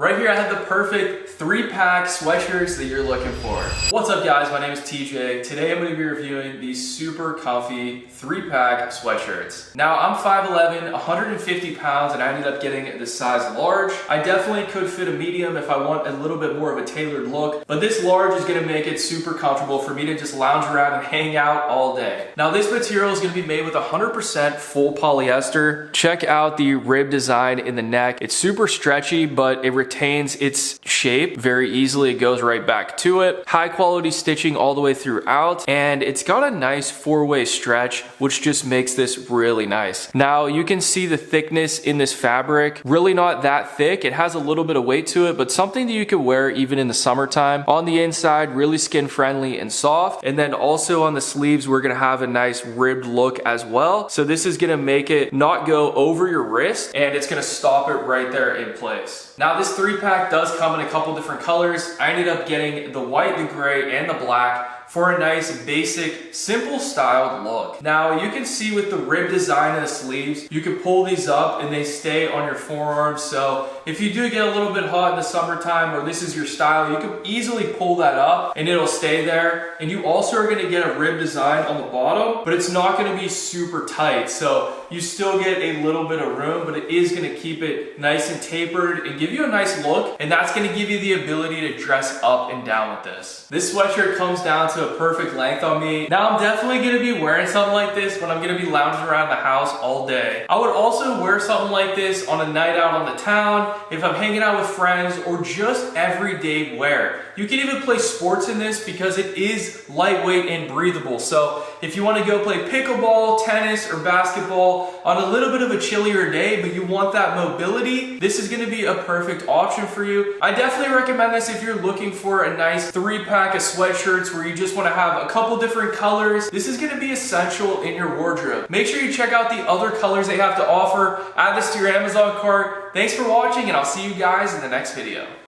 Right here I have the perfect 3-pack sweatshirts that you're looking for. What's up guys, my name is TJ. Today I'm going to be reviewing these super comfy 3-pack sweatshirts. Now I'm 5'11", 150 pounds, and I ended up getting the size large. I definitely could fit a medium if I want a little bit more of a tailored look, but this large is going to make it super comfortable for me to just lounge around and hang out all day. Now this material is going to be made with 100% full polyester. Check out the rib design in the neck. It's super stretchy, but it retains its shape very easily. It goes right back to it. High quality stitching all the way throughout, and it's got a nice 4-way stretch, which just makes this really nice. Now you can see the thickness in this fabric, really not that thick. It has a little bit of weight to it, but something that you could wear even in the summertime. On the inside, really skin friendly and soft, and then also on the sleeves we're gonna have a nice ribbed look as well. So this is gonna make it not go over your wrist, and it's gonna stop it right there in place. Now this 3-pack does come in a couple different colors. I ended up getting the white, the gray, and the black for a nice, basic, simple styled look. Now you can see with the rib design of the sleeves, you can pull these up and they stay on your forearms. So if you do get a little bit hot in the summertime, or this is your style, you can easily pull that up and it'll stay there. And you also are gonna get a rib design on the bottom, but it's not gonna be super tight. So you still get a little bit of room, but it is gonna keep it nice and tapered and give you a nice look. And that's gonna give you the ability to dress up and down with this. This sweatshirt comes down to a perfect length on me. Now I'm definitely gonna be wearing something like this when I'm gonna be lounging around the house all day. I would also wear something like this on a night out on the town, if I'm hanging out with friends, or just everyday wear. You can even play sports in this because it is lightweight and breathable. So if you wanna go play pickleball, tennis, or basketball on a little bit of a chillier day, but you want that mobility, this is gonna be a perfect option for you. I definitely recommend this if you're looking for a nice 3-pack of sweatshirts where you just want to have a couple different colors. This is going to be essential in your wardrobe. Make sure you check out the other colors they have to offer. Add this to your Amazon cart. Thanks for watching, and I'll see you guys in the next video.